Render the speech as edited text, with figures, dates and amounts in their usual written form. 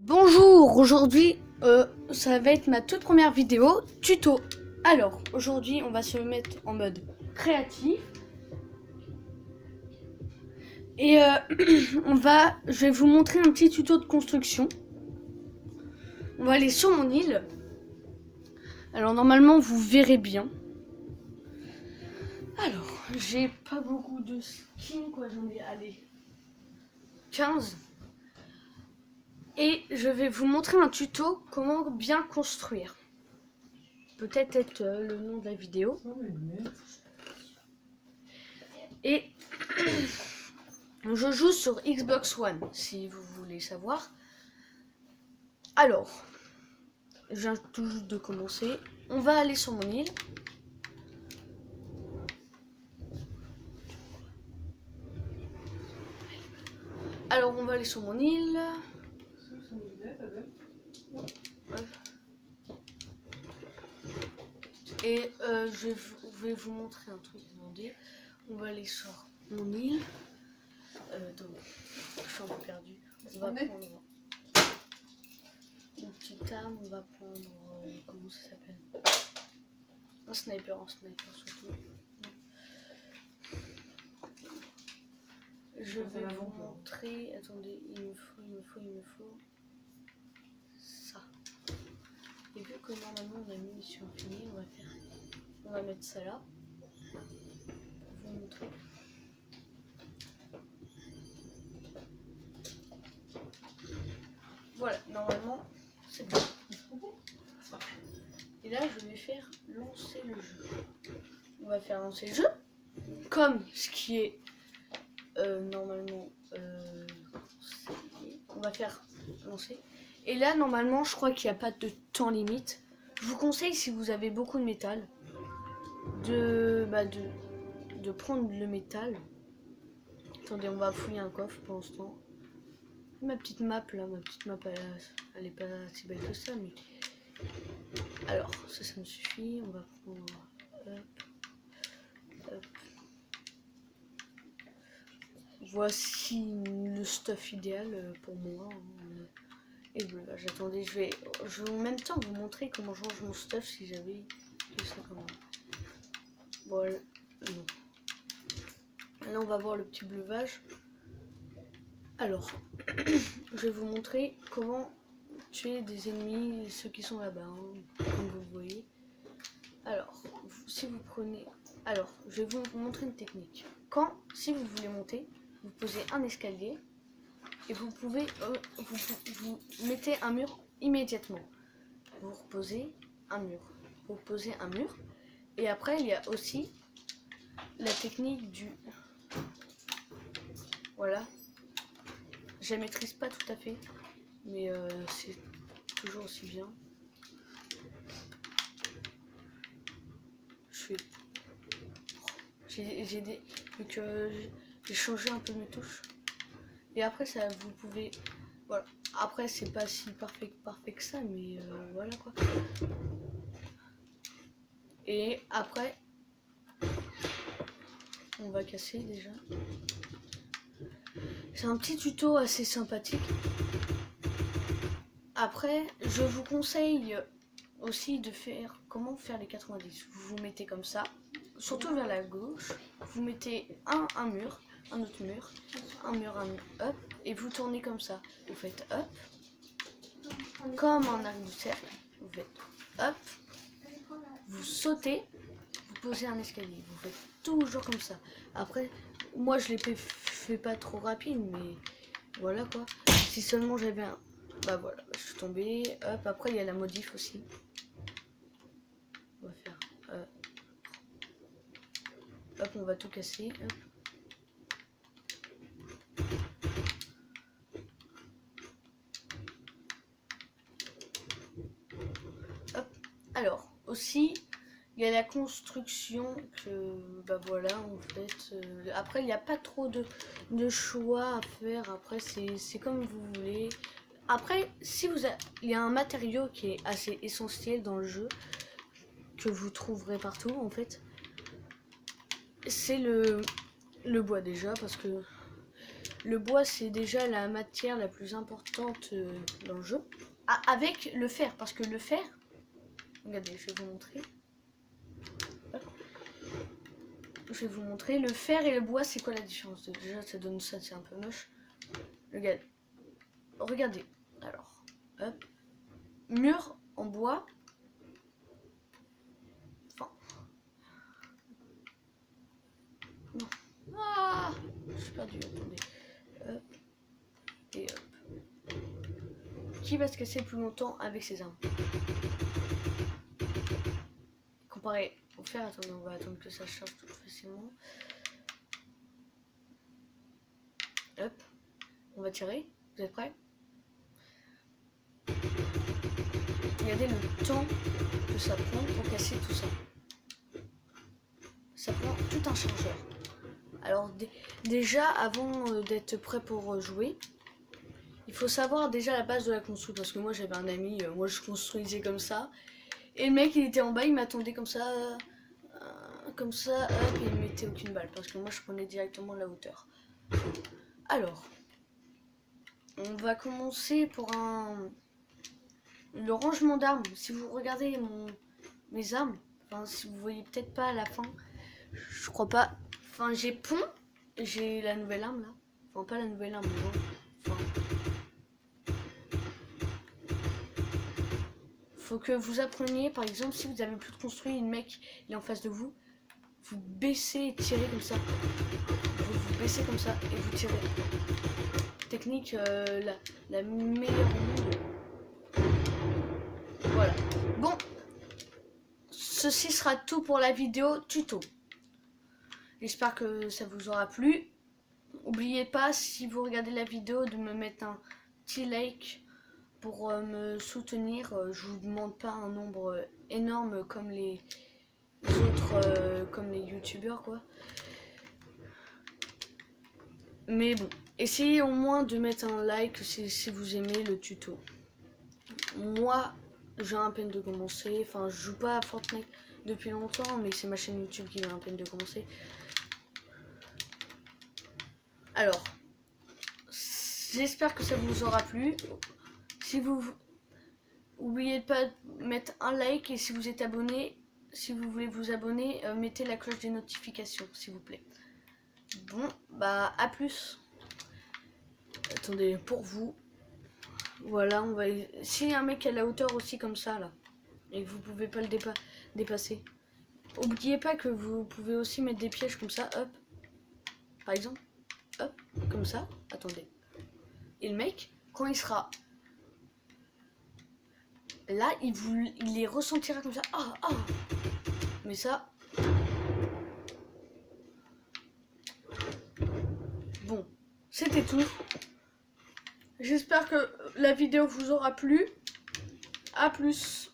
Bonjour, aujourd'hui ça va être ma toute première vidéo tuto. Alors aujourd'hui on va se mettre en mode créatif et je vais vous montrer un petit tuto de construction. On va aller sur mon île. Alors normalement vous verrez bien. Alors j'ai pas beaucoup de skins quoi, j'en ai allez 15. Et je vais vous montrer un tuto comment bien construire. Peut-être être le nom de la vidéo. Et je joue sur Xbox One, si vous voulez savoir. Alors, je viens tout juste de commencer. On va aller sur mon île. Alors, on va aller sur mon île. Et je vais vous montrer un truc. Attendez. On va aller sur mon île. Donc, je suis un peu perdu. On va prendre une petite arme. On va prendre comment ça s'appelle, un sniper surtout. Je vais vous montrer. Attendez, il me faut ça. Et vu que normalement on a mis mission finie, on va mettre ça là. Pour vous montrer. Voilà, normalement c'est bon. Et là je vais faire lancer le jeu. On va faire lancer le jeu comme ce qui est normalement on va faire lancer. Et là normalement je crois qu'il n'y a pas de temps limite. Je vous conseille, si vous avez beaucoup de métal, de prendre le métal. Attendez, on va fouiller un coffre pour l'instant. Ma petite map là, elle est pas si belle que ça, mais alors ça me suffit. On va prendre hop. Voici le stuff idéal pour moi. Et voilà, j'attendais, je vais en même temps vous montrer comment je range mon stuff si j'avais tout ça comme voilà. Non. Là on va voir le petit bleuvage. Alors je vais vous montrer comment tuer des ennemis, ceux qui sont là-bas, hein, comme vous voyez. Alors si vous prenez, alors je vais vous montrer une technique. Si vous voulez monter, vous posez un escalier et vous pouvez vous mettez un mur immédiatement. Vous reposez un mur. Et après il y a aussi la technique du voilà. Je la maîtrise pas tout à fait, mais c'est toujours aussi bien. Vu que j'ai changé un peu mes touches. Et après ça, vous pouvez, voilà. Après c'est pas si parfait que ça, mais voilà quoi. Et après, on va casser déjà. C'est un petit tuto assez sympathique. Après, je vous conseille aussi de faire comment faire les 90. Vous vous mettez comme ça, surtout vers la gauche. Vous mettez un mur, un autre mur, un mur, hop, et vous tournez comme ça. Vous faites hop, comme un arc de cercle. Vous faites hop, vous sautez, vous posez un escalier. Vous faites toujours comme ça. Après, moi je l'ai fait pas trop rapide, mais voilà quoi. Si seulement j'avais un... Bah voilà, je suis tombée. Hop, après il y a la modif aussi. On va faire... hop, on va tout casser. Hop. Hop. Alors, aussi, il y a la construction que... Bah voilà, en fait... après, il n'y a pas trop de choix à faire. Après, c'est comme vous voulez. Après, si il y a un matériau qui est assez essentiel dans le jeu, que vous trouverez partout en fait, c'est le bois déjà, parce que le bois c'est déjà la matière la plus importante dans le jeu. Ah, avec le fer, parce que le fer, regardez, je vais vous montrer. Je vais vous montrer, le fer et le bois, c'est quoi la différence? Déjà, ça donne ça, c'est un peu moche. Regardez, alors, hop, mur en bois. Enfin, non. Ah, je suis perdu, attendez. Hop, et hop. Qui va se casser le plus longtemps avec ses armes? Comparé au fer, attendez, on va attendre que ça charge tout facilement. Hop, on va tirer. Vous êtes prêts? Regardez le temps que ça prend pour casser tout ça. Ça prend tout un chargeur. Alors déjà, avant d'être prêt pour jouer, il faut savoir déjà la base de la construction. Parce que moi j'avais un ami, moi je construisais comme ça. Et le mec il était en bas, il m'attendait comme ça, hop, et il me mettait aucune balle. Parce que moi je prenais directement la hauteur. Alors, on va commencer pour le rangement d'armes. Si vous regardez mes armes, enfin si vous voyez peut-être pas à la fin, je crois pas. Enfin j'ai pont, j'ai la nouvelle arme là. Enfin pas la nouvelle arme, non. Enfin, faut que vous appreniez, par exemple, si vous avez plus de construit, le mec il est en face de vous, vous baissez et tirez comme ça. Vous baissez comme ça et vous tirez. Technique la meilleure au monde. Voilà. Bon, ceci sera tout pour la vidéo tuto. J'espère que ça vous aura plu. N'oubliez pas, si vous regardez la vidéo, de me mettre un petit like pour me soutenir. Je vous demande pas un nombre énorme comme les autres, comme les youtubeurs quoi. Mais bon, essayez au moins de mettre un like si vous aimez le tuto. Moi, j'ai à peine de commencer. Enfin, je joue pas à Fortnite depuis longtemps, mais c'est ma chaîne YouTube qui vient à peine de commencer. Alors, j'espère que ça vous aura plu. Si vous oubliez de pas mettre un like, et si vous êtes abonné, si vous voulez vous abonner, mettez la cloche des notifications, s'il vous plaît. Bon, bah à plus. Attendez, pour vous. Voilà, on va. S'il y a un mec à la hauteur aussi comme ça là, et que vous pouvez pas le dépasser, oubliez pas que vous pouvez aussi mettre des pièges comme ça, hop. Par exemple, hop, comme ça. Attendez. Et le mec, quand il sera là, il les ressentira comme ça. Ah, ah. Mais ça. Bon, c'était tout. J'espère que la vidéo vous aura plu. A plus.